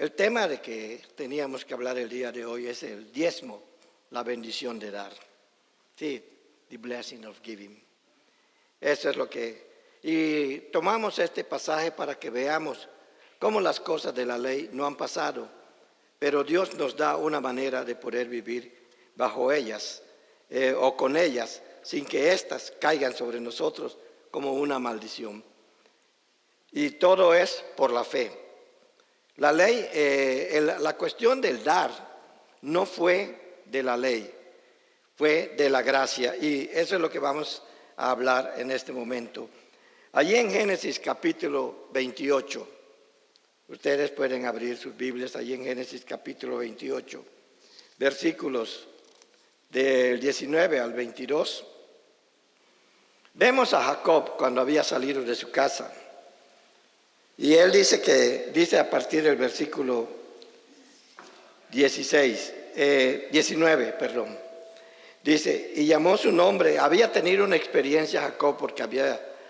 El tema de que teníamos que hablar el día de hoy es el diezmo, la bendición de dar. Sí, the blessing of giving. Eso es lo que... Y tomamos este pasaje para que veamos cómo las cosas de la ley no han pasado, pero Dios nos da una manera de poder vivir bajo ellas o con ellas, sin que éstas caigan sobre nosotros como una maldición. Y todo es por la fe. La ley, la cuestión del dar no fue de la ley, fue de la gracia. Y eso es lo que vamos a hablar en este momento. Allí en Génesis capítulo 28, ustedes pueden abrir sus Biblias, allí en Génesis capítulo 28, versículos del 19 al 22. Vemos a Jacob cuando había salido de su casa. Y él dice a partir del versículo 19, dice, y llamó su nombre, había tenido una experiencia Jacob porque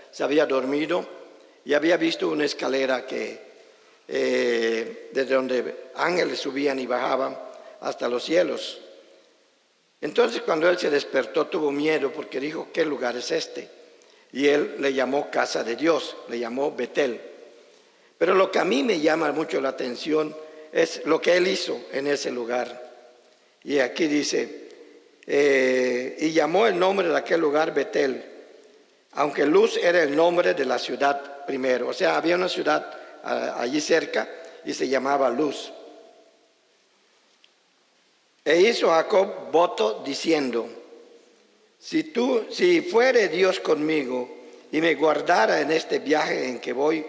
se había dormido y había visto una escalera que desde donde ángeles subían y bajaban hasta los cielos. Entonces cuando él se despertó tuvo miedo porque dijo, ¿qué lugar es este? Y él le llamó casa de Dios, le llamó Betel. Pero lo que a mí me llama mucho la atención es lo que él hizo en ese lugar. Y aquí dice, y llamó el nombre de aquel lugar Betel, aunque Luz era el nombre de la ciudad primero. O sea, había una ciudad allí cerca y se llamaba Luz. E hizo Jacob voto diciendo, si fuere Dios conmigo y me guardara en este viaje en que voy,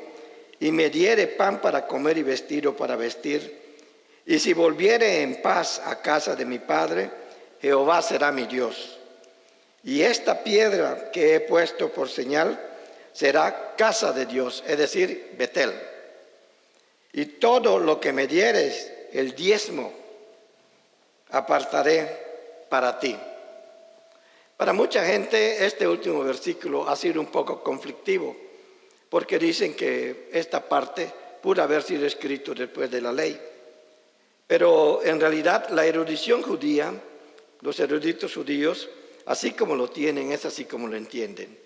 y me diere pan para comer y vestido para vestir, y si volviere en paz a casa de mi padre, Jehová será mi Dios. Y esta piedra que he puesto por señal será casa de Dios, es decir, Betel. Y todo lo que me dieres, el diezmo, apartaré para ti. Para mucha gente este último versículo ha sido un poco conflictivo, porque dicen que esta parte pudo haber sido escrito después de la ley. Pero en realidad la erudición judía, los eruditos judíos, así como lo tienen, es así como lo entienden.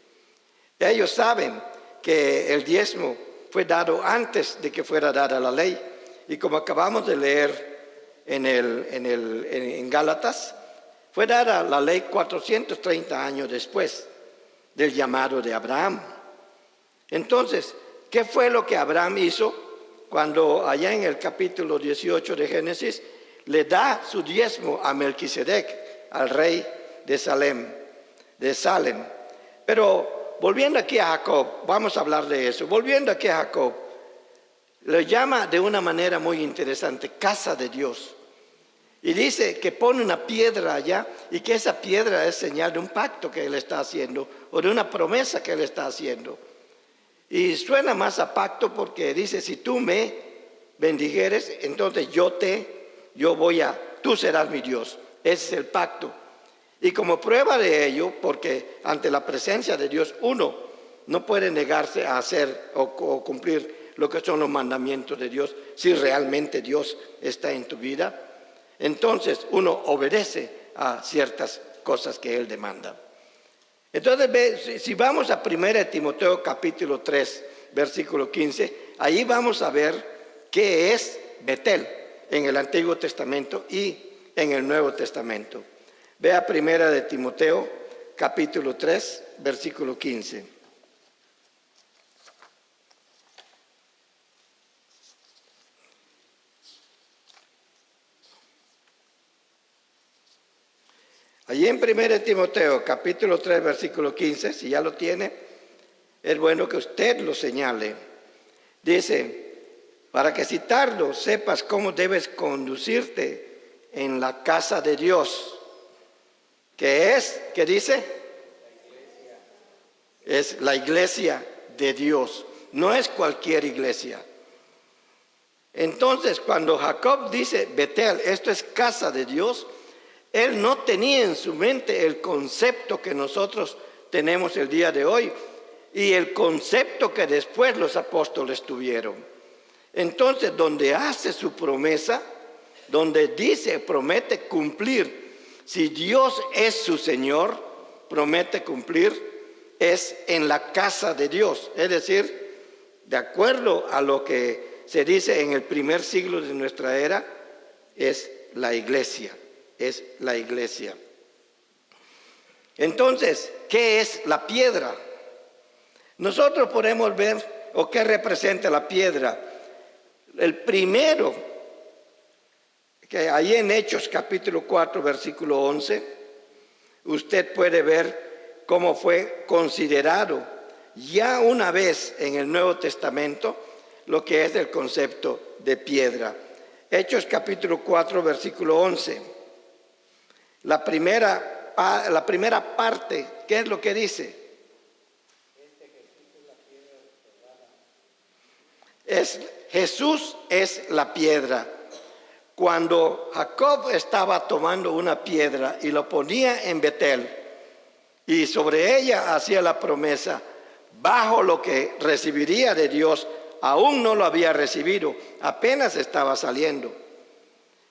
Ellos saben que el diezmo fue dado antes de que fuera dada la ley. Y como acabamos de leer en Gálatas, fue dada la ley 430 años después del llamado de Abraham. Entonces, ¿qué fue lo que Abraham hizo cuando allá en el capítulo 18 de Génesis le da su diezmo a Melquisedec, al rey de Salem? Pero volviendo aquí a Jacob, vamos a hablar de eso. Volviendo aquí a Jacob, le llama de una manera muy interesante, casa de Dios. Y dice que pone una piedra allá y que esa piedra es señal de un pacto que él está haciendo o de una promesa que él está haciendo. Y suena más a pacto porque dice, si tú me bendijeres, entonces tú serás mi Dios. Ese es el pacto. Y como prueba de ello, porque ante la presencia de Dios uno no puede negarse a hacer o cumplir lo que son los mandamientos de Dios, si realmente Dios está en tu vida, entonces uno obedece a ciertas cosas que Él demanda. Entonces, si vamos a 1 Timoteo capítulo 3, versículo 15, ahí vamos a ver qué es Betel en el Antiguo Testamento y en el Nuevo Testamento. Ve a 1 Timoteo capítulo 3, versículo 15. Allí en 1 Timoteo, capítulo 3, versículo 15, si ya lo tiene, es bueno que usted lo señale. Dice, para que citarlo sepas cómo debes conducirte en la casa de Dios, que es, ¿qué dice? Es la iglesia de Dios, no es cualquier iglesia. Entonces, cuando Jacob dice Betel, esto es casa de Dios, él no tenía en su mente el concepto que nosotros tenemos el día de hoy y el concepto que después los apóstoles tuvieron. Entonces, donde hace su promesa, donde dice, promete cumplir, si Dios es su Señor, promete cumplir, es en la casa de Dios. Es decir, de acuerdo a lo que se dice en el primer siglo de nuestra era, es la iglesia, es la iglesia. Entonces, ¿qué es la piedra? Nosotros podemos ver, o qué representa la piedra. El primero, que ahí en Hechos capítulo 4, versículo 11, usted puede ver cómo fue considerado ya una vez en el Nuevo Testamento lo que es el concepto de piedra. Hechos capítulo 4, versículo 11. La primera parte, ¿qué es lo que dice? Jesús es la piedra. Cuando Jacob estaba tomando una piedra y lo ponía en Betel, y sobre ella hacía la promesa, bajo lo que recibiría de Dios, aún no lo había recibido, apenas estaba saliendo.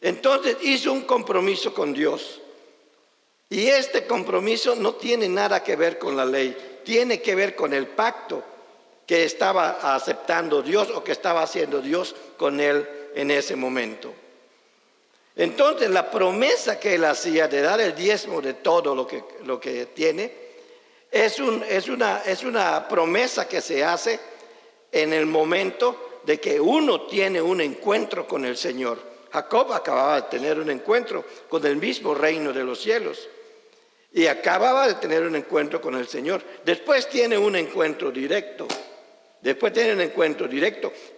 Entonces hizo un compromiso con Dios. Y este compromiso no tiene nada que ver con la ley, tiene que ver con el pacto que estaba aceptando Dios o que estaba haciendo Dios con él en ese momento. Entonces la promesa que él hacía de dar el diezmo de todo lo que tiene es una promesa que se hace en el momento de que uno tiene un encuentro con el Señor. Jacob acababa de tener un encuentro con el mismo reino de los cielos y acababa de tener un encuentro con el Señor. Después tiene un encuentro directo.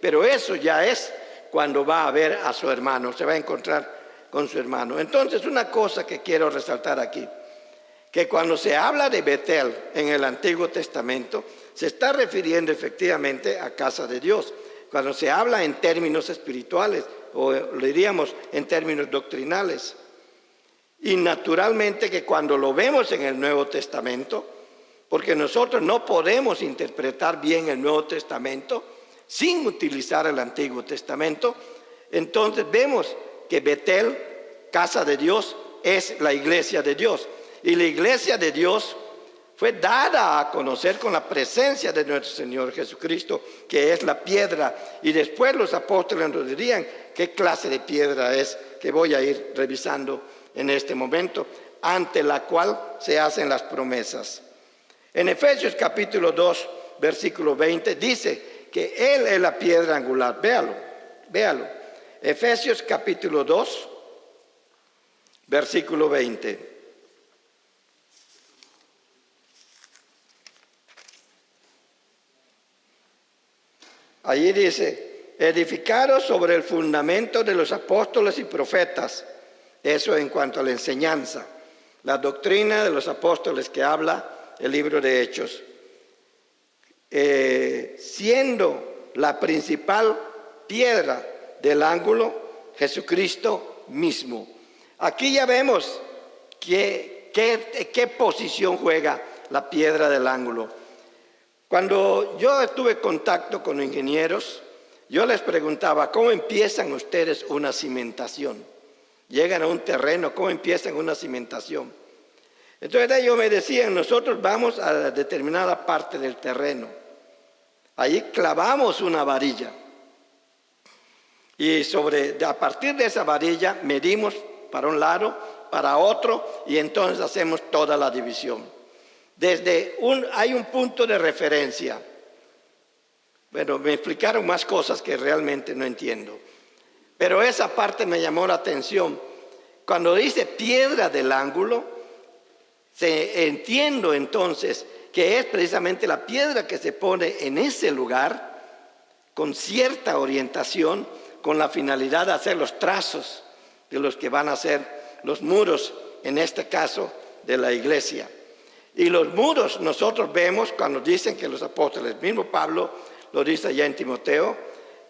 Pero eso ya es cuando va a ver a su hermano, se va a encontrar con su hermano. Entonces, una cosa que quiero resaltar aquí, que cuando se habla de Betel en el Antiguo Testamento, se está refiriendo efectivamente a casa de Dios. Cuando se habla en términos espirituales, o le diríamos en términos doctrinales. Y naturalmente que cuando lo vemos en el Nuevo Testamento, porque nosotros no podemos interpretar bien el Nuevo Testamento sin utilizar el Antiguo Testamento, entonces vemos que Betel, casa de Dios, es la iglesia de Dios. Y la iglesia de Dios fue dada a conocer con la presencia de nuestro Señor Jesucristo, que es la piedra. Y después los apóstoles nos dirían qué clase de piedra es, que voy a ir revisando en este momento, ante la cual se hacen las promesas. En Efesios capítulo 2, versículo 20, dice que Él es la piedra angular. Véalo. Efesios capítulo 2, versículo 20. Allí dice, edificados sobre el fundamento de los apóstoles y profetas. Eso en cuanto a la enseñanza, la doctrina de los apóstoles que habla el libro de Hechos, siendo la principal piedra del ángulo Jesucristo mismo. Aquí ya vemos qué posición juega la piedra del ángulo. Cuando yo tuve contacto con ingenieros, yo les preguntaba, ¿cómo empiezan ustedes una cimentación? Llegan a un terreno, ¿cómo empiezan una cimentación? Entonces ellos me decían, nosotros vamos a determinada parte del terreno. Allí clavamos una varilla. Y a partir de esa varilla medimos para un lado, para otro, y entonces hacemos toda la división. Hay un punto de referencia. Bueno, me explicaron más cosas que realmente no entiendo. Pero esa parte me llamó la atención. Cuando dice piedra del ángulo, entiendo entonces que es precisamente la piedra que se pone en ese lugar con cierta orientación, con la finalidad de hacer los trazos de los que van a ser los muros, en este caso de la iglesia. Y los muros nosotros vemos cuando dicen que los apóstoles, mismo Pablo lo dice allá en Timoteo,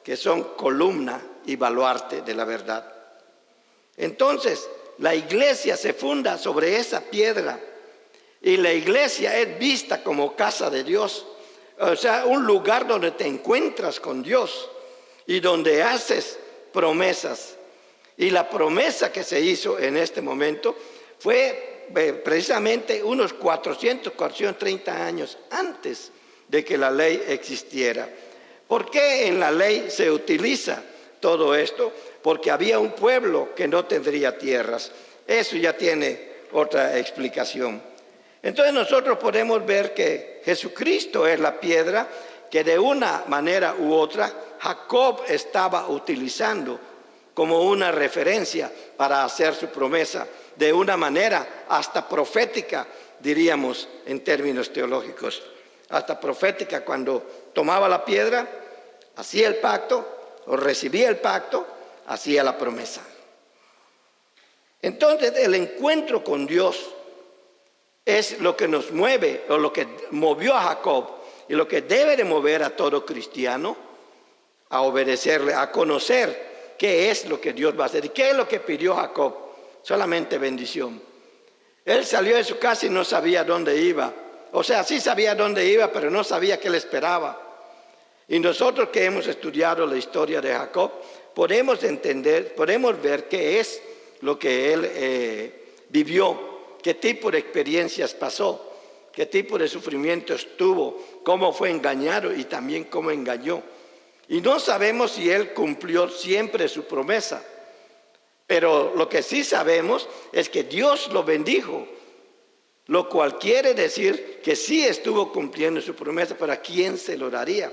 que son columna y baluarte de la verdad. Entonces, la iglesia se funda sobre esa piedra y la iglesia es vista como casa de Dios, o sea, un lugar donde te encuentras con Dios. y donde haces promesas. Y la promesa que se hizo en este momento fue precisamente unos 430 años antes de que la ley existiera. ¿Por qué en la ley se utiliza todo esto? Porque había un pueblo que no tendría tierras. Eso ya tiene otra explicación. Entonces nosotros podemos ver que Jesucristo es la piedra que de una manera u otra Jacob estaba utilizando como una referencia para hacer su promesa, de una manera hasta profética, diríamos en términos teológicos. Hasta profética, cuando tomaba la piedra, hacía el pacto, o recibía el pacto, hacía la promesa. Entonces el encuentro con Dios es lo que nos mueve, o lo que movió a Jacob, y lo que debe de mover a todo cristiano a obedecerle, a conocer qué es lo que Dios va a hacer. ¿Y qué es lo que pidió Jacob? Solamente bendición. Él salió de su casa y no sabía dónde iba. O sea, sí sabía dónde iba, pero no sabía qué le esperaba. Y nosotros que hemos estudiado la historia de Jacob, podemos entender, podemos ver qué es lo que él vivió, qué tipo de experiencias pasó, qué tipo de sufrimientos tuvo, cómo fue engañado y también cómo engañó. Y no sabemos si él cumplió siempre su promesa, pero lo que sí sabemos es que Dios lo bendijo, lo cual quiere decir que sí estuvo cumpliendo su promesa. ¿Para quién se lo daría?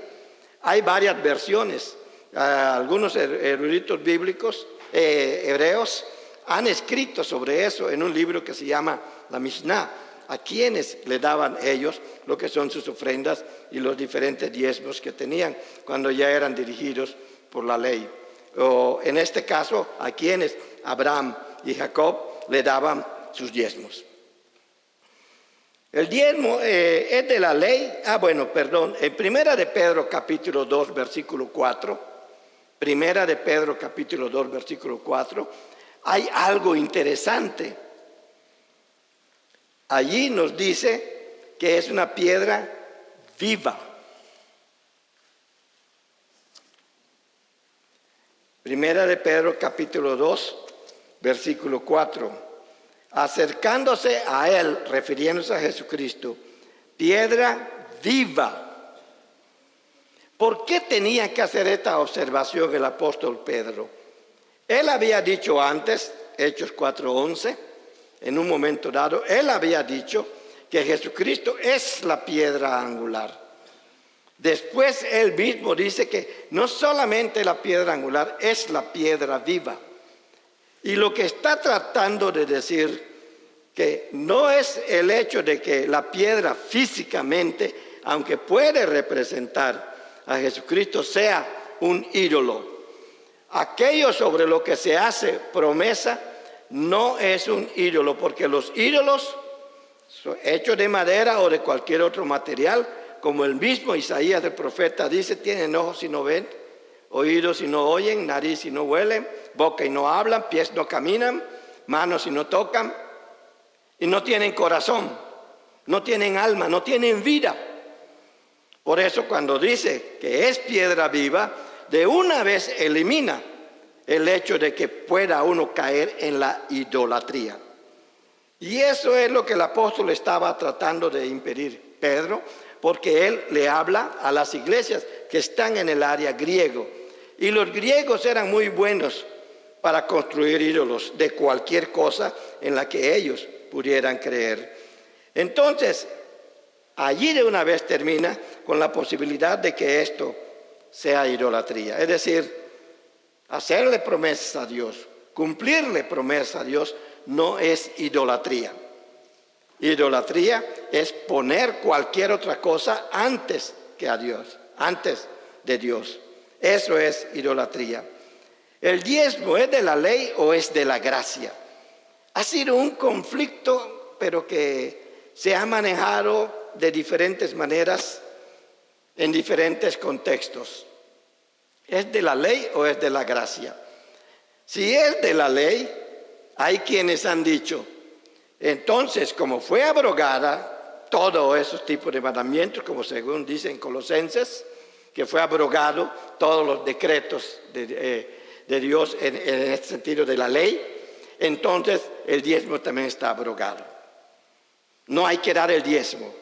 Hay varias versiones. Algunos eruditos bíblicos, hebreos, han escrito sobre eso en un libro que se llama la Mishnah. A quienes le daban ellos lo que son sus ofrendas y los diferentes diezmos que tenían cuando ya eran dirigidos por la ley. O en este caso, a quienes Abraham y Jacob le daban sus diezmos. El diezmo es de la ley. En Primera de Pedro capítulo 2 versículo 4, Primera de Pedro capítulo 2 versículo 4, hay algo interesante. Allí nos dice que es una piedra viva. Primera de Pedro capítulo 2, versículo 4. Acercándose a él, refiriéndose a Jesucristo, piedra viva. ¿Por qué tenía que hacer esta observación el apóstol Pedro? Él había dicho antes, Hechos 4:11, en un momento dado, él había dicho que Jesucristo es la piedra angular. Después él mismo dice que no solamente la piedra angular, es la piedra viva. Y lo que está tratando de decir que no es el hecho de que la piedra físicamente, aunque puede representar a Jesucristo, sea un ídolo. Aquello sobre lo que se hace promesa no es un ídolo, porque los ídolos hechos de madera o de cualquier otro material, como el mismo Isaías el profeta dice, tienen ojos y no ven, oídos y no oyen, nariz y no huelen, boca y no hablan, pies no caminan, manos y no tocan, y no tienen corazón, no tienen alma, no tienen vida. Por eso cuando dice que es piedra viva, de una vez elimina el hecho de que pueda uno caer en la idolatría. Y eso es lo que el apóstol estaba tratando de impedir, Pedro, porque él le habla a las iglesias que están en el área griego. Y los griegos eran muy buenos para construir ídolos de cualquier cosa en la que ellos pudieran creer. Entonces, allí de una vez termina con la posibilidad de que esto sea idolatría. Es decir, hacerle promesas a Dios, cumplirle promesas a Dios, no es idolatría. Idolatría es poner cualquier otra cosa antes que a Dios, antes de Dios. Eso es idolatría. ¿El diezmo es de la ley o es de la gracia? Ha sido un conflicto, pero que se ha manejado de diferentes maneras en diferentes contextos. ¿Es de la ley o es de la gracia? Si es de la ley, hay quienes han dicho, entonces como fue abrogada todos esos tipos de mandamientos, como según dicen Colosenses, que fue abrogado todos los decretos de Dios en este sentido de la ley, entonces el diezmo también está abrogado. No hay que dar el diezmo.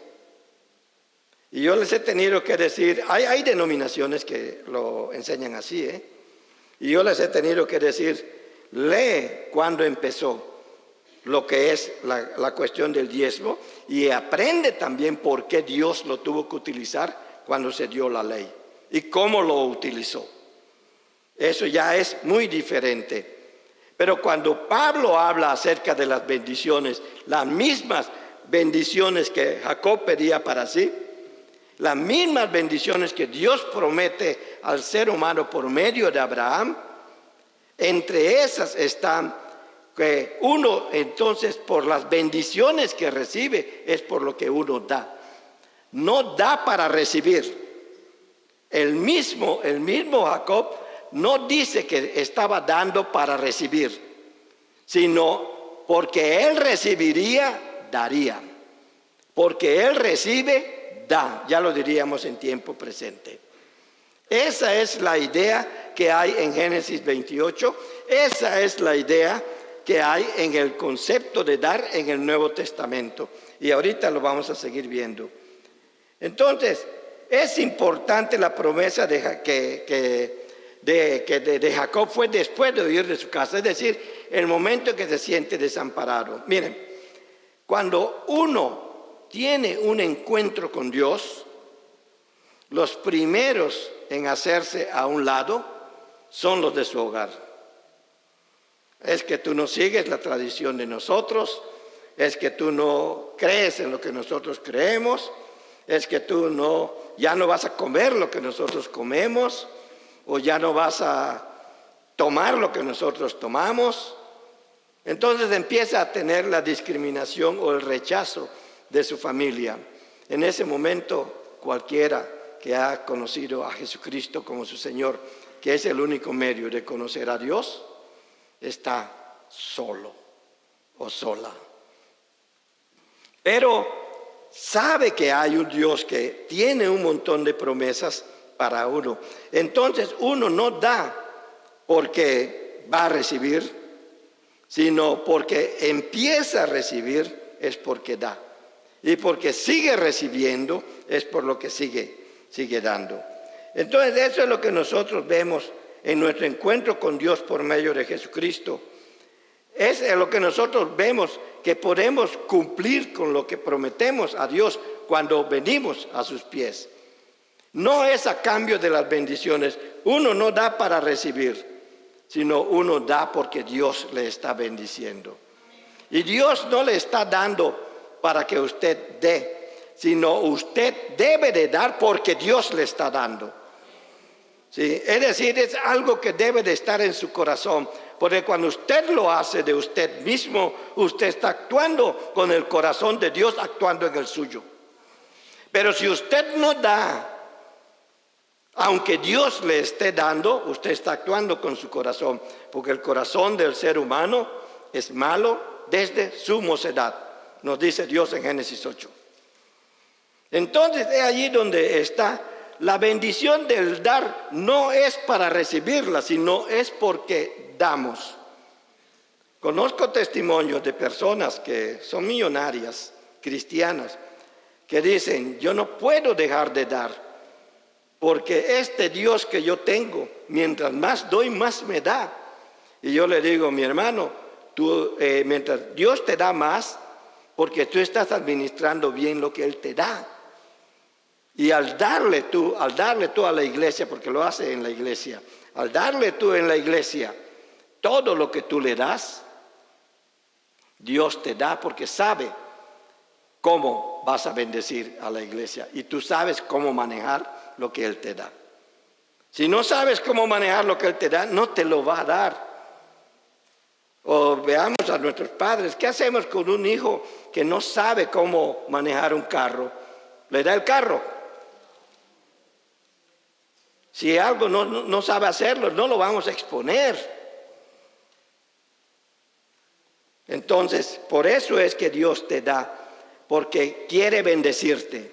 Y yo les he tenido que decir, hay denominaciones que lo enseñan así, y yo les he tenido que decir, lee cuándo empezó lo que es la cuestión del diezmo y aprende también por qué Dios lo tuvo que utilizar cuando se dio la ley y cómo lo utilizó. Eso ya es muy diferente. Pero cuando Pablo habla acerca de las bendiciones, las mismas bendiciones que Jacob pedía para sí, las mismas bendiciones que Dios promete al ser humano por medio de Abraham, entre esas están que uno entonces por las bendiciones que recibe es por lo que uno da. No da para recibir. El mismo Jacob no dice que estaba dando para recibir, sino porque él recibiría, daría. Porque él recibe, da. Ya lo diríamos en tiempo presente. Esa es la idea que hay en Génesis 28. Esa es la idea que hay en el concepto de dar en el Nuevo Testamento. Y ahorita lo vamos a seguir viendo. Entonces, es importante la promesa de Jacob fue después de huir de su casa, es decir, el momento en que se siente desamparado. Miren, cuando uno tiene un encuentro con Dios, los primeros en hacerse a un lado son los de su hogar. Es que tú no sigues la tradición de nosotros, es que tú no crees en lo que nosotros creemos, es que tú ya no vas a comer lo que nosotros comemos, o ya no vas a tomar lo que nosotros tomamos. Entonces empieza a tener la discriminación o el rechazo de su familia. En ese momento, cualquiera que ha conocido a Jesucristo como su Señor, que es el único medio de conocer a Dios, está solo o sola. Pero sabe que hay un Dios que tiene un montón de promesas para uno. Entonces uno no da porque va a recibir, sino porque empieza a recibir es porque da. Y porque sigue recibiendo es por lo que sigue dando. Entonces eso es lo que nosotros vemos en nuestro encuentro con Dios por medio de Jesucristo. Es lo que nosotros vemos que podemos cumplir con lo que prometemos a Dios cuando venimos a sus pies. No es a cambio de las bendiciones. Uno no da para recibir, sino uno da porque Dios le está bendiciendo. Y Dios no le está dando para que usted dé, sino usted debe de dar porque Dios le está dando. Sí, es decir, es algo que debe de estar en su corazón, porque cuando usted lo hace de usted mismo, usted está actuando con el corazón de Dios, actuando en el suyo. Pero si usted no da, aunque Dios le esté dando, usted está actuando con su corazón, porque el corazón del ser humano es malo desde su mocedad, nos dice Dios en Génesis 8. Entonces es allí donde está. La bendición del dar no es para recibirla, sino es porque damos. Conozco testimonios de personas que son millonarias, cristianas, que dicen, yo no puedo dejar de dar, porque este Dios que yo tengo, mientras más doy, más me da. Y yo le digo, mi hermano, tú, mientras Dios te da más, porque tú estás administrando bien lo que Él te da. Y al darle tú a la iglesia, porque lo hace en la iglesia, al darle tú en la iglesia todo lo que tú le das, Dios te da porque sabe cómo vas a bendecir a la iglesia. Y tú sabes cómo manejar lo que Él te da. Si no sabes cómo manejar lo que Él te da, no te lo va a dar. O veamos a nuestros padres, ¿qué hacemos con un hijo que no sabe cómo manejar un carro? Le da el carro. Si algo no sabe hacerlo, no lo vamos a exponer. Entonces, por eso es que Dios te da, porque quiere bendecirte.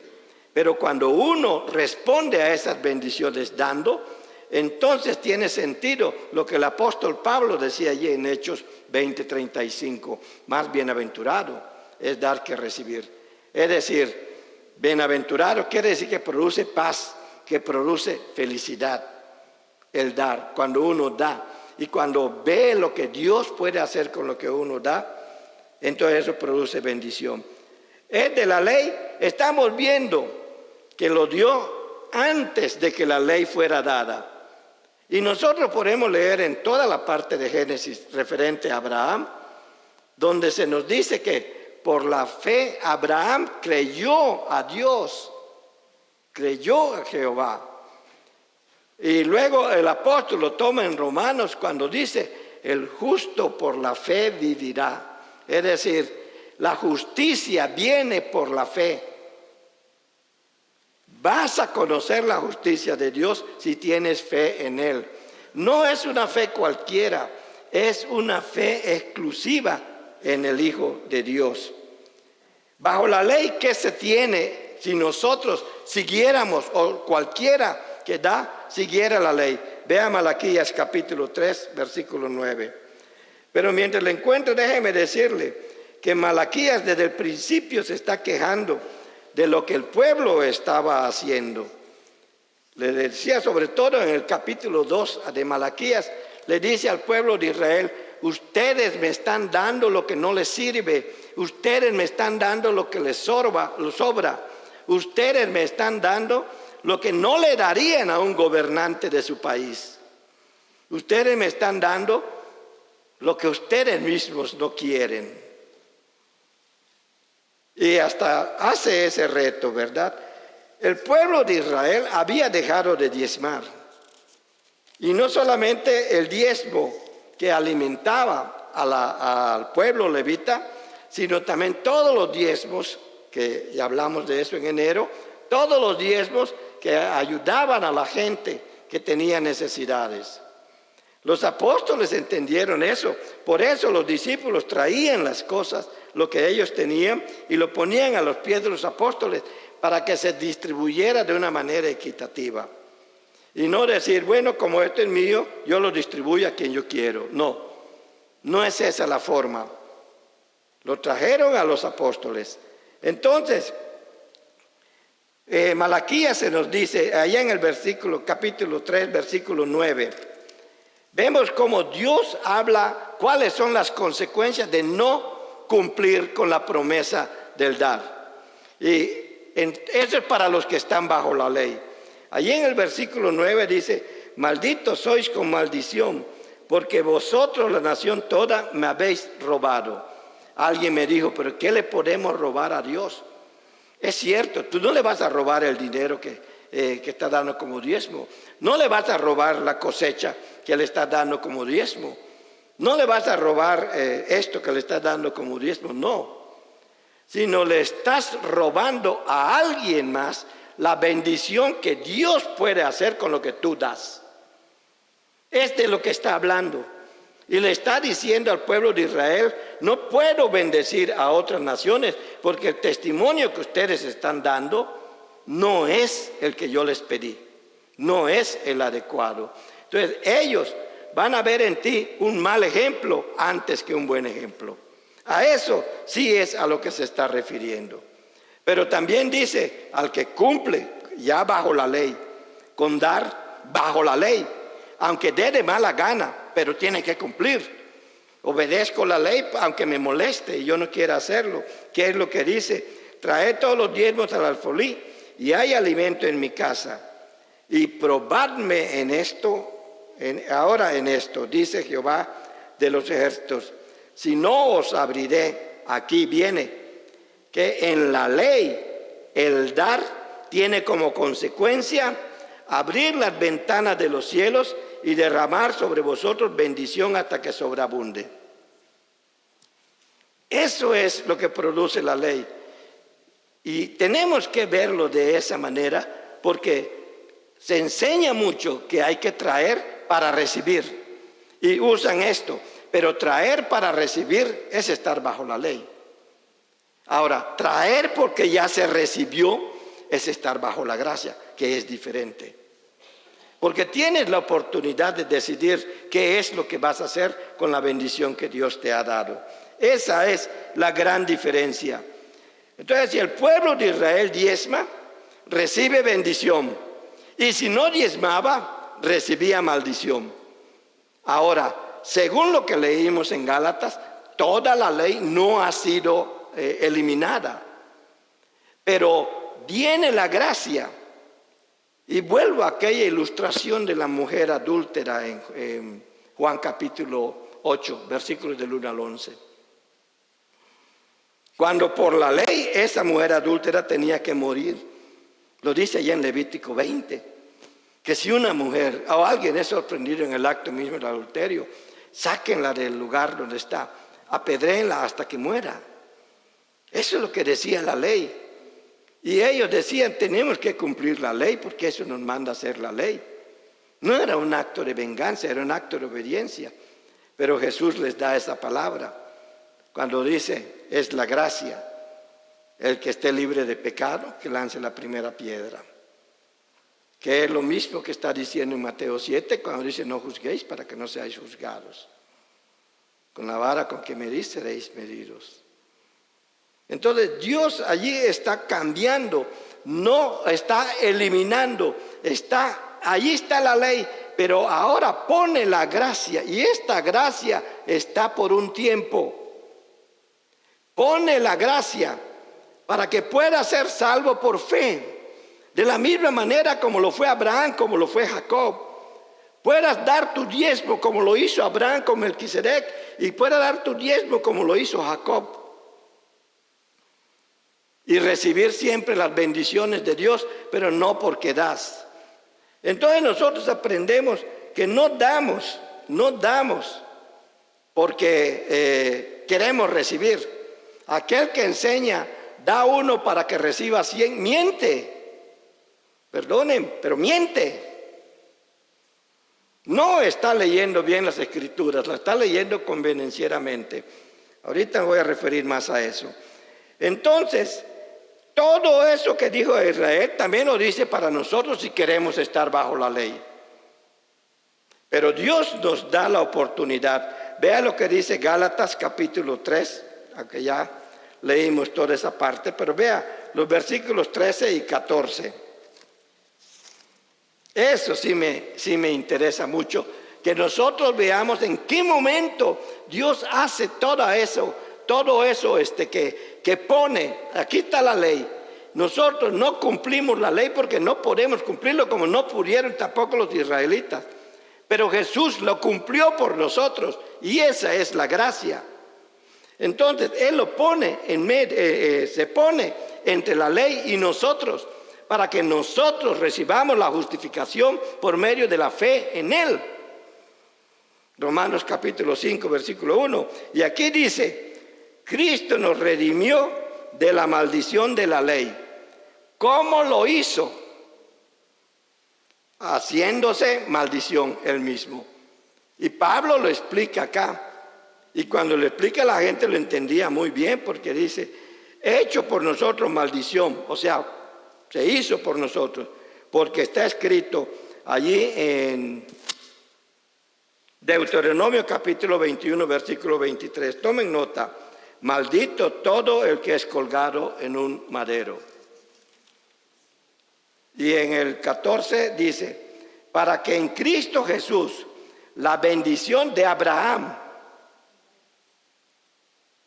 Pero cuando uno responde a esas bendiciones dando, entonces tiene sentido lo que el apóstol Pablo decía allí en Hechos 20:35. Más bienaventurado es dar que recibir. Es decir, bienaventurado quiere decir que produce paz, que produce felicidad. El dar, cuando uno da y cuando ve lo que Dios puede hacer con lo que uno da, entonces eso produce bendición. Es de la ley, estamos viendo que lo dio antes de que la ley fuera dada. Y nosotros podemos leer en toda la parte de Génesis referente a Abraham, donde se nos dice que por la fe Abraham creyó a Dios, creyó a Jehová. Y luego el apóstol lo toma en Romanos cuando dice, el justo por la fe vivirá. Es decir, la justicia viene por la fe. Vas a conocer la justicia de Dios si tienes fe en Él. No es una fe cualquiera, es una fe exclusiva en el Hijo de Dios. Bajo la ley que se tiene, si nosotros siguiéramos, o cualquiera que da, siguiera la ley. Vea Malaquías capítulo 3, versículo 9. Pero mientras le encuentro, déjeme decirle que Malaquías desde el principio se está quejando de lo que el pueblo estaba haciendo. Le decía sobre todo en el capítulo 2 de Malaquías, le dice al pueblo de Israel, ustedes me están dando lo que no les sirve, ustedes me están dando lo que les sobra, ustedes me están dando lo que no le darían a un gobernante de su país. Ustedes me están dando lo que ustedes mismos no quieren. Y hasta hace ese reto, ¿verdad? El pueblo de Israel había dejado de diezmar. Y no solamente el diezmo que alimentaba al pueblo levita, sino también todos los diezmos, que ya hablamos de eso en enero, todos los diezmos que ayudaban a la gente que tenía necesidades. Los apóstoles entendieron eso, por eso los discípulos traían las cosas, lo que ellos tenían, y lo ponían a los pies de los apóstoles para que se distribuyera de una manera equitativa. Y no decir, bueno, como esto es mío, yo lo distribuyo a quien yo quiero. No, no es esa la forma. Lo trajeron a los apóstoles. Entonces, Malaquías se nos dice, allá en el capítulo 3, versículo 9, vemos cómo Dios habla cuáles son las consecuencias de no cumplir con la promesa del dar. Y eso es para los que están bajo la ley. Allí en el versículo 9 dice, malditos sois con maldición, porque vosotros, la nación toda, me habéis robado. Alguien me dijo, pero ¿qué le podemos robar a Dios? Es cierto, tú no le vas a robar el dinero que está dando como diezmo. No le vas a robar la cosecha que le está dando como diezmo. No le vas a robar esto que le está dando como diezmo, no. Sino le estás robando a alguien más la bendición que Dios puede hacer con lo que tú das. Es de lo que está hablando. Y le está diciendo al pueblo de Israel, no puedo bendecir a otras naciones porque el testimonio que ustedes están dando no es el que yo les pedí, no es el adecuado. Entonces ellos van a ver en ti un mal ejemplo antes que un buen ejemplo. A eso sí es a lo que se está refiriendo. Pero también dice al que cumple ya bajo la ley, con dar bajo la ley, aunque dé de mala gana, pero tiene que cumplir. Obedezco la ley aunque me moleste y yo no quiera hacerlo. ¿Qué es lo que dice? Traed todos los diezmos al alfolí y hay alimento en mi casa. Y probadme en esto, ahora en esto, dice Jehová de los ejércitos. Si no os abriré, aquí viene, que en la ley el dar tiene como consecuencia abrir las ventanas de los cielos y derramar sobre vosotros bendición hasta que sobreabunde. Eso es lo que produce la ley. Y tenemos que verlo de esa manera porque se enseña mucho que hay que traer para recibir. Y usan esto, pero traer para recibir es estar bajo la ley. Ahora, traer porque ya se recibió es estar bajo la gracia, que es diferente. Porque tienes la oportunidad de decidir qué es lo que vas a hacer con la bendición que Dios te ha dado. Esa es la gran diferencia. Entonces, si el pueblo de Israel diezma, recibe bendición. Y si no diezmaba, recibía maldición. Ahora, según lo que leímos en Gálatas, toda la ley no ha sido eliminada. Pero viene la gracia. Y vuelvo a aquella ilustración de la mujer adúltera en Juan capítulo 8, versículos del 1 al 11. Cuando por la ley esa mujer adúltera tenía que morir. Lo dice allá en Levítico 20. Que si una mujer o alguien es sorprendido en el acto mismo del adulterio, sáquenla del lugar donde está, apedréenla hasta que muera. Eso es lo que decía la ley. Y ellos decían, tenemos que cumplir la ley porque eso nos manda a hacer la ley. No era un acto de venganza, era un acto de obediencia. Pero Jesús les da esa palabra cuando dice, es la gracia. El que esté libre de pecado, que lance la primera piedra. Que es lo mismo que está diciendo en Mateo 7, cuando dice, no juzguéis para que no seáis juzgados. Con la vara con que medís seréis medidos. Entonces Dios allí está cambiando, no está eliminando, allí está la ley, pero ahora pone la gracia y esta gracia está por un tiempo. Pone la gracia para que pueda ser salvo por fe, de la misma manera como lo fue Abraham, como lo fue Jacob. Puedas dar tu diezmo como lo hizo Abraham con Melquisedec y puedas dar tu diezmo como lo hizo Jacob. Y recibir siempre las bendiciones de Dios, pero no porque das. Entonces nosotros aprendemos que no damos porque queremos recibir. Aquel que enseña, da uno para que reciba 100, miente. Perdonen, pero miente. No está leyendo bien las Escrituras, la está leyendo convenencieramente. Ahorita me voy a referir más a eso. Entonces, todo eso que dijo Israel también lo dice para nosotros si queremos estar bajo la ley. Pero Dios nos da la oportunidad. Vea lo que dice Gálatas capítulo 3, aunque ya leímos toda esa parte, pero vea los versículos 13 y 14. Eso sí me interesa mucho, que nosotros veamos en qué momento Dios hace todo eso que pone. Aquí está la ley. Nosotros no cumplimos la ley porque no podemos cumplirlo, como no pudieron tampoco los israelitas. Pero Jesús lo cumplió por nosotros y esa es la gracia. Entonces Él lo pone se pone entre la ley y nosotros para que nosotros recibamos la justificación por medio de la fe en Él. Romanos capítulo 5 versículo 1. Y aquí dice, Cristo nos redimió de la maldición de la ley. ¿Cómo lo hizo? Haciéndose maldición él mismo. Y Pablo lo explica acá. Y cuando lo explica la gente lo entendía muy bien porque dice, hecho por nosotros maldición. O sea, se hizo por nosotros. Porque está escrito allí en Deuteronomio capítulo 21 versículo 23. Tomen nota. Maldito todo el que es colgado en un madero. Y en el 14 dice, para que en Cristo Jesús la bendición de Abraham,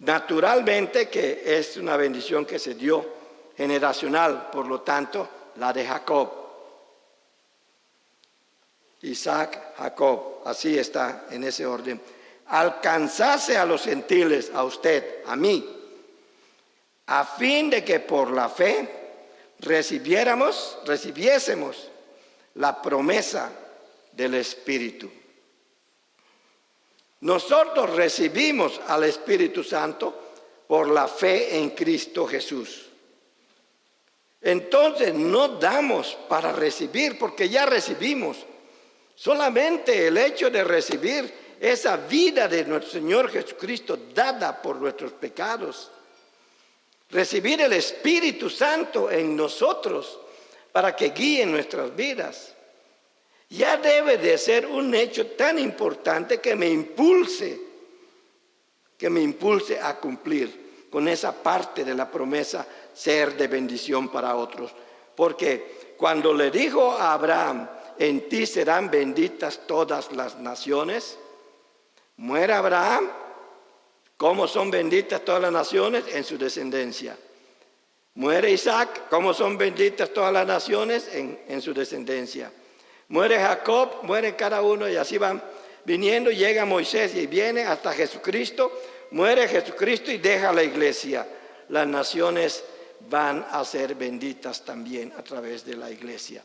naturalmente que es una bendición que se dio generacional, por lo tanto la de Jacob, Isaac, Jacob, así está en ese orden, alcanzase a los gentiles, a usted, a mí, a fin de que por la fe recibiésemos la promesa del Espíritu. Nosotros recibimos al Espíritu Santo por la fe en Cristo Jesús. Entonces no damos para recibir porque ya recibimos. Solamente el hecho de recibir esa vida de nuestro Señor Jesucristo dada por nuestros pecados. recibir el Espíritu Santo en nosotros para que guíe nuestras vidas. Ya debe de ser un hecho tan importante que me impulse a cumplir con esa parte de la promesa, ser de bendición para otros. Porque cuando le dijo a Abraham, en ti serán benditas todas las naciones, muere Abraham, ¿cómo son benditas todas las naciones? En su descendencia. Muere Isaac, ¿cómo son benditas todas las naciones? En su descendencia. Muere Jacob, muere cada uno y así van viniendo, llega Moisés y viene hasta Jesucristo, muere Jesucristo y deja la iglesia. Las naciones van a ser benditas también a través de la iglesia.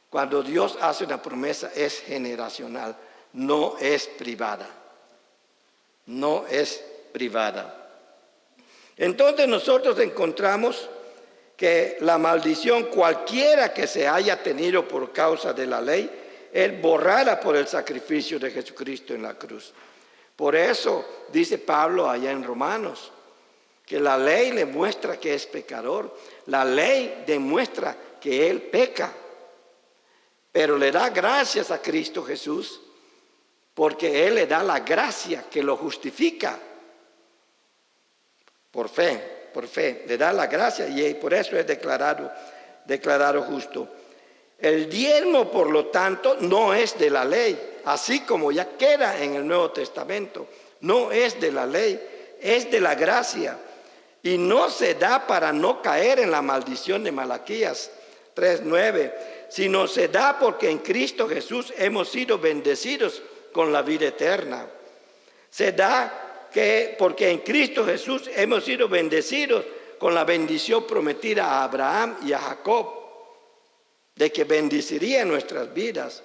Cuando Dios hace una promesa es generacional, no es privada. No es privada. Entonces nosotros encontramos que la maldición cualquiera que se haya tenido por causa de la ley es borrada por el sacrificio de Jesucristo en la cruz. Por eso dice Pablo allá en Romanos, que la ley le muestra que es pecador. La ley demuestra que él peca, pero le da gracias a Cristo Jesús porque él le da la gracia que lo justifica. Por fe, le da la gracia y por eso es declarado justo. El diezmo, por lo tanto, no es de la ley, así como ya queda en el Nuevo Testamento. No es de la ley, es de la gracia. Y no se da para no caer en la maldición de Malaquías 3:9, sino se da porque en Cristo Jesús hemos sido bendecidos con la vida eterna. Se da porque en Cristo Jesús hemos sido bendecidos con la bendición prometida a Abraham y a Jacob, de que bendeciría nuestras vidas.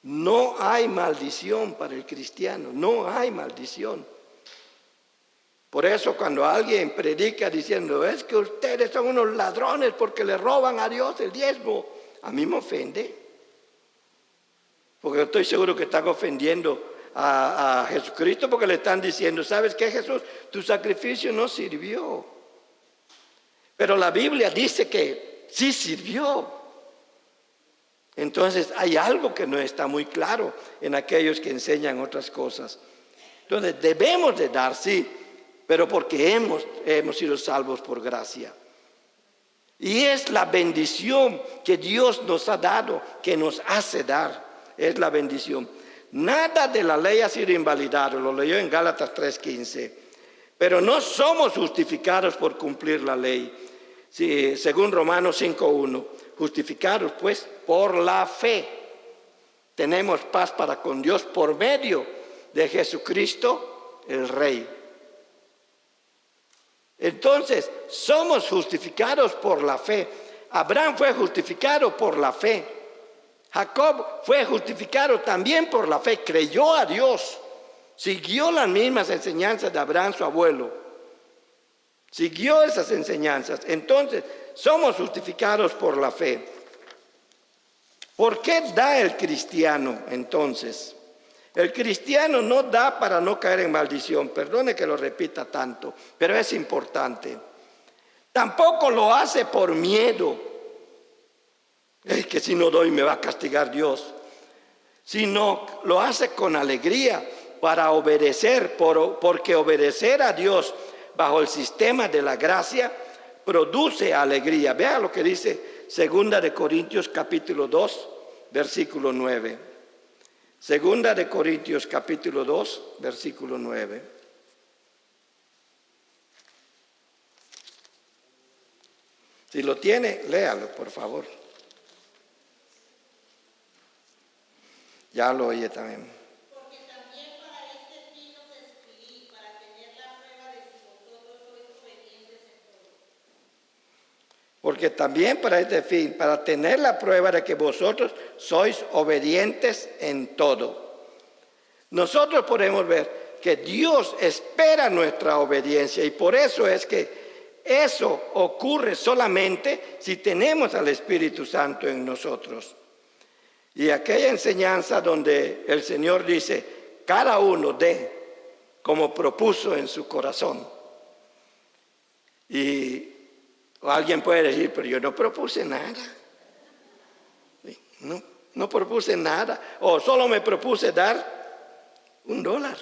No hay maldición para el cristiano, no hay maldición. Por eso cuando alguien predica diciendo, es que ustedes son unos ladrones porque le roban a Dios el diezmo, a mí me ofende. Porque estoy seguro que están ofendiendo a Jesucristo porque le están diciendo, ¿sabes qué, Jesús? Tu sacrificio no sirvió. Pero la Biblia dice que sí sirvió. Entonces hay algo que no está muy claro en aquellos que enseñan otras cosas. Entonces debemos de dar, sí, pero porque hemos sido salvos por gracia. Y es la bendición que Dios nos ha dado, que nos hace dar. Es la bendición. Nada de la ley ha sido invalidado, lo leyó en Gálatas 3:15. Pero no somos justificados por cumplir la ley. Sí, según Romanos 5:1, justificados pues por la fe. Tenemos paz para con Dios por medio de Jesucristo el Rey. Entonces, somos justificados por la fe. Abraham fue justificado por la fe. Jacob fue justificado también por la fe, creyó a Dios, siguió las mismas enseñanzas de Abraham, su abuelo. Siguió esas enseñanzas. Entonces, somos justificados por la fe. ¿Por qué da el cristiano entonces? El cristiano no da para no caer en maldición. Perdone que lo repita tanto, pero es importante. Tampoco lo hace por miedo. Es que si no doy me va a castigar Dios. Sino lo hace con alegría para obedecer, porque obedecer a Dios bajo el sistema de la gracia produce alegría. Vea lo que dice 2 Corintios capítulo 2, versículo 9. 2 Corintios capítulo 2, versículo 9. Si lo tiene, léalo, por favor. Ya lo oye también. Porque también para este fin os escribí, para tener la prueba de si vosotros sois obedientes en todo. Porque también para este fin, para tener la prueba de que vosotros sois obedientes en todo. Nosotros podemos ver que Dios espera nuestra obediencia y por eso es que eso ocurre solamente si tenemos al Espíritu Santo en nosotros. Y aquella enseñanza donde el Señor dice, cada uno dé como propuso en su corazón. O alguien puede decir, pero yo no propuse nada. Sí, no propuse nada. O solo me propuse dar $1.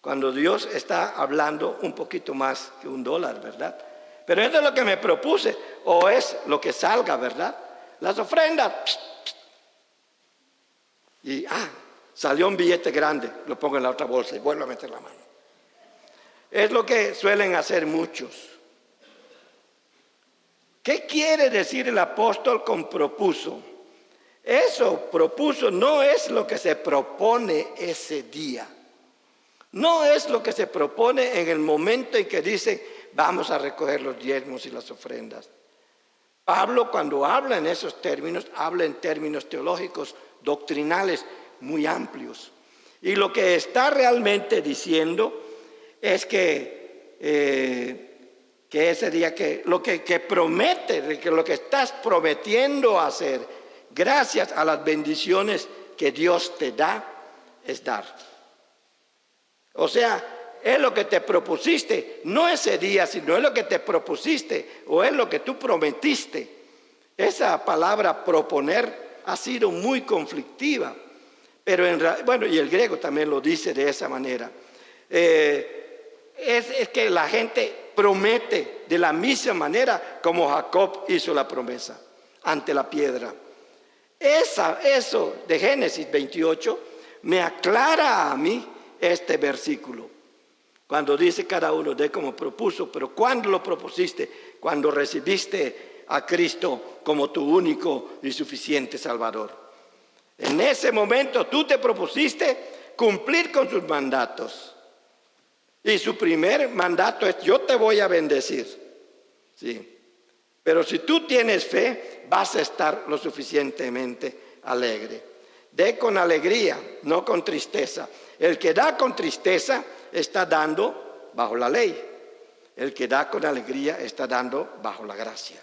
Cuando Dios está hablando un poquito más que $1, ¿verdad? Pero eso es lo que me propuse, o es lo que salga, ¿verdad? Las ofrendas. Y, salió un billete grande, lo pongo en la otra bolsa y vuelvo a meter la mano. Es lo que suelen hacer muchos. ¿Qué quiere decir el apóstol con propuso? Eso, propuso, no es lo que se propone ese día. No es lo que se propone en el momento en que dice, vamos a recoger los diezmos y las ofrendas. Pablo, cuando habla en esos términos, habla en términos teológicos, doctrinales, muy amplios. Y lo que está realmente diciendo es que ese día, lo que promete, que lo que estás prometiendo hacer, gracias a las bendiciones que Dios te da, es dar. O sea, es lo que te propusiste, no ese día, sino es lo que te propusiste o es lo que tú prometiste. Esa palabra proponer ha sido muy conflictiva, pero y el griego también lo dice de esa manera. Es que la gente promete de la misma manera como Jacob hizo la promesa ante la piedra. Eso de Génesis 28 me aclara a mí este versículo. Cuando dice cada uno de como propuso, pero ¿cuándo lo propusiste? Cuando recibiste a Cristo como tu único y suficiente Salvador. En ese momento tú te propusiste cumplir con sus mandatos. Y su primer mandato es, yo te voy a bendecir. Sí. Pero si tú tienes fe, vas a estar lo suficientemente alegre. Dé con alegría, no con tristeza. El que da con tristeza está dando bajo la ley. El que da con alegría está dando bajo la gracia.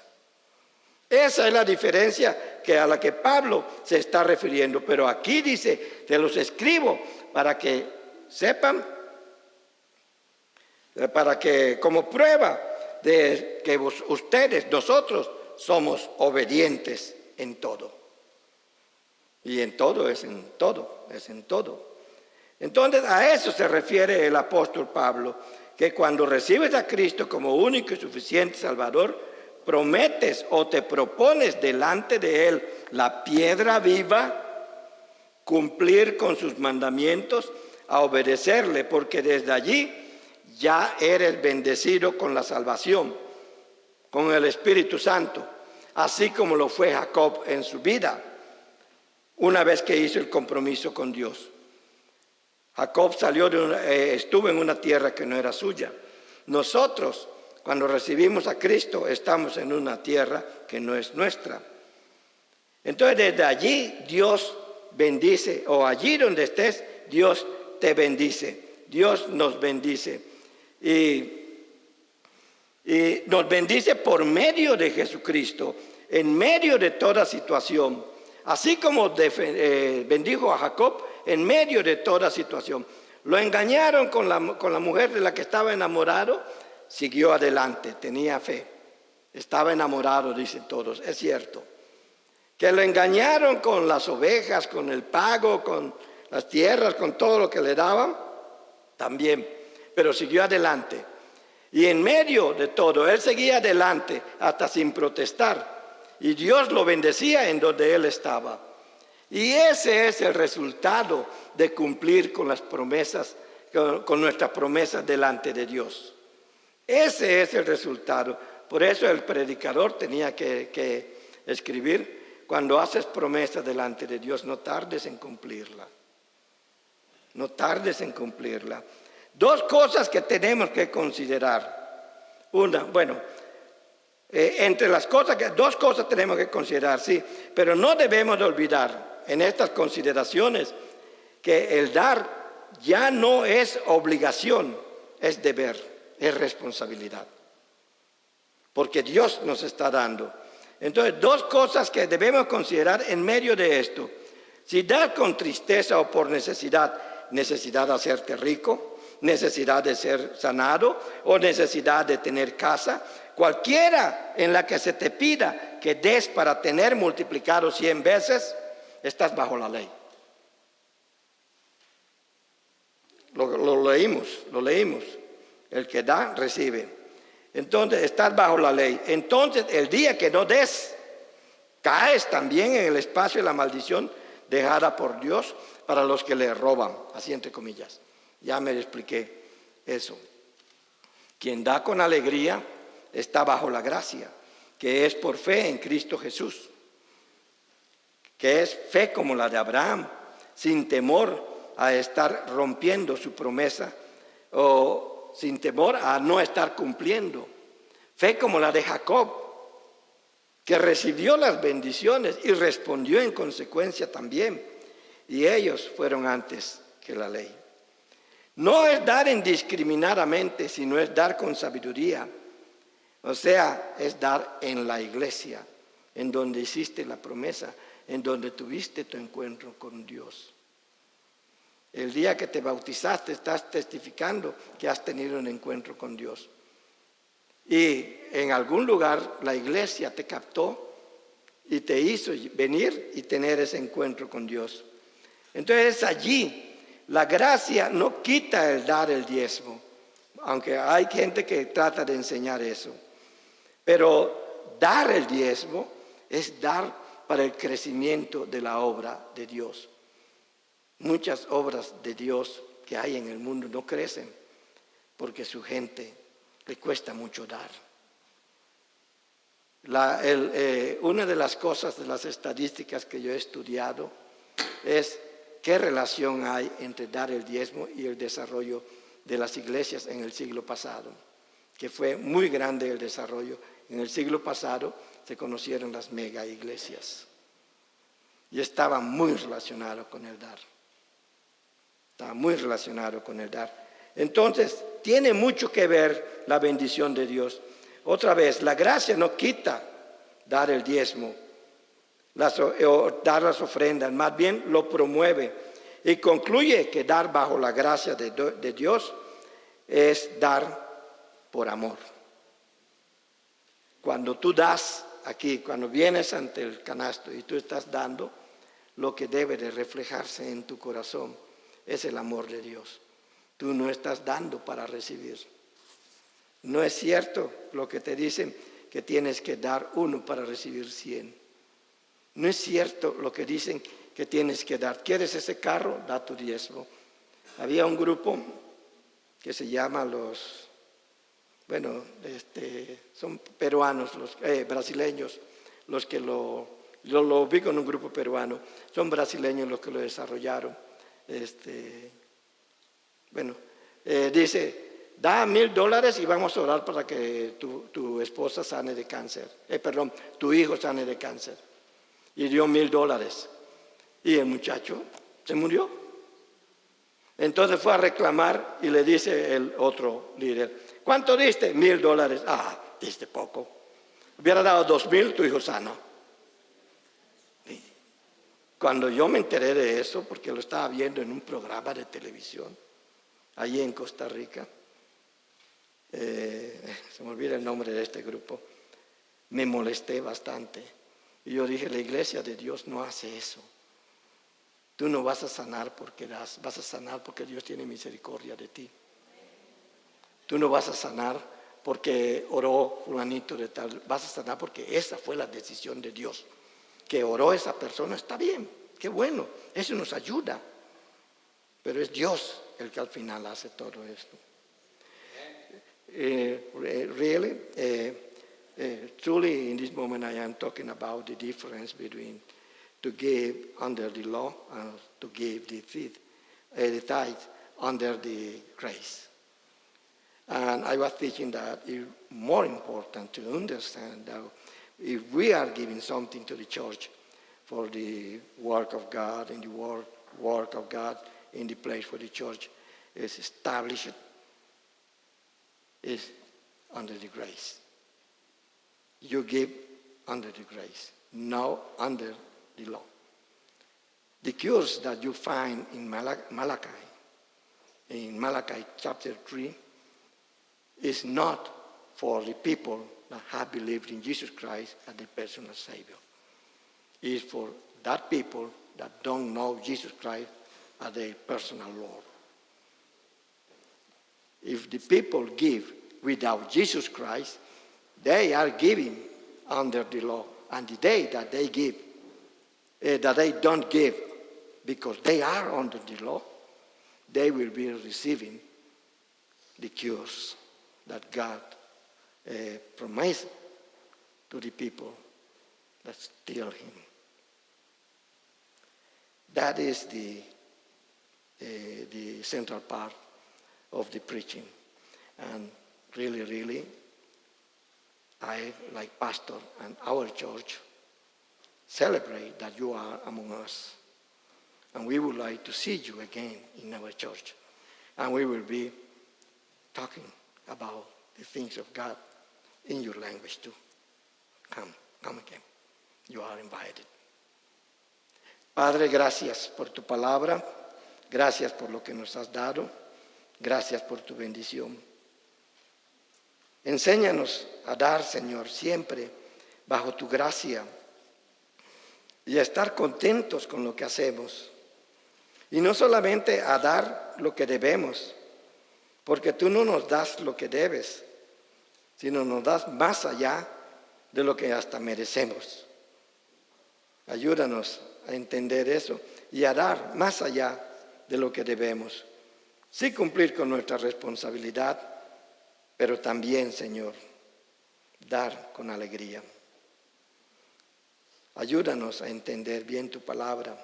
Esa es la diferencia a la que Pablo se está refiriendo. Pero aquí dice, te los escribo para que sepan, para que como prueba de que nosotros somos obedientes en todo. Y en todo es en todo, es en todo. Entonces a eso se refiere el apóstol Pablo, que cuando recibes a Cristo como único y suficiente Salvador, prometes o te propones delante de Él la piedra viva, cumplir con sus mandamientos, a obedecerle, porque desde allí ya eres bendecido con la salvación, con el Espíritu Santo, así como lo fue Jacob en su vida, una vez que hizo el compromiso con Dios. Jacob estuvo en una tierra que no era suya. Nosotros, cuando recibimos a Cristo, estamos en una tierra que no es nuestra. Entonces, desde allí Dios bendice, o allí donde estés, Dios te bendice. Dios nos bendice. Y nos bendice por medio de Jesucristo, en medio de toda situación. Así como bendijo a Jacob en medio de toda situación. Lo engañaron con la mujer de la que estaba enamorado, siguió adelante, tenía fe. Estaba enamorado, dicen todos, es cierto. Que lo engañaron con las ovejas, con el pago, con las tierras, con todo lo que le daban, también. Pero siguió adelante. Y en medio de todo, él seguía adelante hasta sin protestar. Y Dios lo bendecía en donde él estaba. Y ese es el resultado de cumplir con las promesas, con nuestras promesas delante de Dios. Ese es el resultado. Por eso el predicador tenía que escribir, cuando haces promesas delante de Dios, no tardes en cumplirla. No tardes en cumplirla. Dos cosas que tenemos que considerar. Entre las cosas dos cosas tenemos que considerar, sí, pero no debemos de olvidar en estas consideraciones que el dar ya no es obligación, es deber, es responsabilidad. Porque Dios nos está dando. Entonces, dos cosas que debemos considerar en medio de esto. Si das con tristeza o por necesidad de hacerte rico, necesidad de ser sanado o necesidad de tener casa, cualquiera en la que se te pida que des para tener multiplicado 100 veces, estás bajo la ley. Lo leímos. El que da, recibe. Entonces, estás bajo la ley. Entonces, el día que no des, caes también en el espacio de la maldición dejada por Dios para los que le roban, así entre comillas. Ya me expliqué eso. Quien da con alegría está bajo la gracia, que es por fe en Cristo Jesús, que es fe como la de Abraham, sin temor a estar rompiendo su promesa o sin temor a no estar cumpliendo. Fe como la de Jacob, que recibió las bendiciones y respondió en consecuencia también. Y ellos fueron antes que la ley. No es dar indiscriminadamente, sino es dar con sabiduría. O sea, es dar en la iglesia, en donde hiciste la promesa, en donde tuviste tu encuentro con Dios. El día que te bautizaste estás testificando que has tenido un encuentro con Dios. Y en algún lugar la iglesia te captó y te hizo venir y tener ese encuentro con Dios. Entonces allí la gracia no quita el dar el diezmo, aunque hay gente que trata de enseñar eso. Pero dar el diezmo es dar para el crecimiento de la obra de Dios. Muchas obras de Dios que hay en el mundo no crecen porque su gente le cuesta mucho dar. Una de las cosas de las estadísticas que yo he estudiado es qué relación hay entre dar el diezmo y el desarrollo de las iglesias en el siglo pasado, que fue muy grande el desarrollo. En el siglo pasado se conocieron las mega iglesias y estaba muy relacionado con el dar. Está muy relacionado con el dar. Entonces, tiene mucho que ver la bendición de Dios. Otra vez, la gracia no quita dar el diezmo, o dar las ofrendas, más bien lo promueve. Y concluye que dar bajo la gracia de Dios es dar por amor. Cuando tú das aquí, cuando vienes ante el canasto y tú estás dando, lo que debe de reflejarse en tu corazón es el amor de Dios. Tú no estás dando para recibir. No es cierto lo que te dicen que tienes que dar 1 para recibir 100. No es cierto lo que dicen que tienes que dar. ¿Quieres ese carro? Da tu diezmo. Había un grupo que se llama son peruanos, brasileños, los que lo vi con un grupo peruano. Son brasileños los que lo desarrollaron. Dice, da $1,000 y vamos a orar para que tu esposa sane de cáncer. Tu hijo sane de cáncer. Y dio $1,000. Y el muchacho se murió. Entonces fue a reclamar y le dice el otro líder, ¿cuánto diste? $1,000. Ah, diste poco. Hubiera dado 2,000, tu hijo sano. Cuando yo me enteré de eso, porque lo estaba viendo en un programa de televisión, allí en Costa Rica, se me olvida el nombre de este grupo, me molesté bastante. Y yo dije, la iglesia de Dios no hace eso. Tú no vas a sanar porque das, vas a sanar porque Dios tiene misericordia de ti. Tú no vas a sanar porque oró fulanito de tal, vas a sanar porque esa fue la decisión de Dios. Que oró esa persona, está bien, qué bueno, eso nos ayuda. Pero es Dios el que al final hace todo esto. Truly in this moment I am talking about the difference between to give under the law and to give the tithe under the grace. And I was teaching that it's more important to understand that if we are giving something to the church for the work of God and the work of God in the place where the church is established, is under the grace. You give under the grace, not under the law. The curse that you find in Malachi in Malachi chapter 3 is not for the people that have believed in Jesus Christ as their personal Savior. It is for that people that don't know Jesus Christ as their personal Lord. If the people give without Jesus Christ, they are giving under the law. And the day that they give, that they don't give because they are under the law, they will be receiving the curse that God promised to the people that steal him. That is the central part of the preaching. And really, I, like pastor and our church, celebrate that you are among us. And we would like to see you again in our church. And we will be talking about the things of God in your language too. Come again. You are invited. Padre, gracias por tu palabra. Gracias por lo que nos has dado. Gracias por tu bendición. Enséñanos a dar, Señor, siempre bajo tu gracia y a estar contentos con lo que hacemos. Y no solamente a dar lo que debemos, porque tú no nos das lo que debes, sino nos das más allá de lo que hasta merecemos. Ayúdanos a entender eso y a dar más allá de lo que debemos. Sí cumplir con nuestra responsabilidad, pero también, Señor, dar con alegría. Ayúdanos a entender bien tu palabra,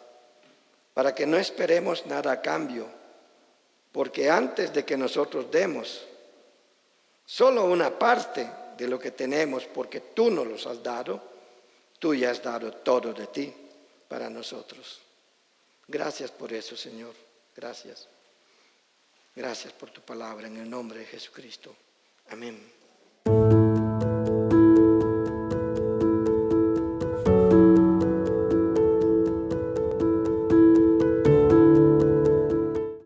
para que no esperemos nada a cambio, porque antes de que nosotros demos solo una parte de lo que tenemos, porque tú nos los has dado, tú ya has dado todo de ti para nosotros. Gracias por eso, Señor. Gracias. Gracias por tu palabra en el nombre de Jesucristo. Amén.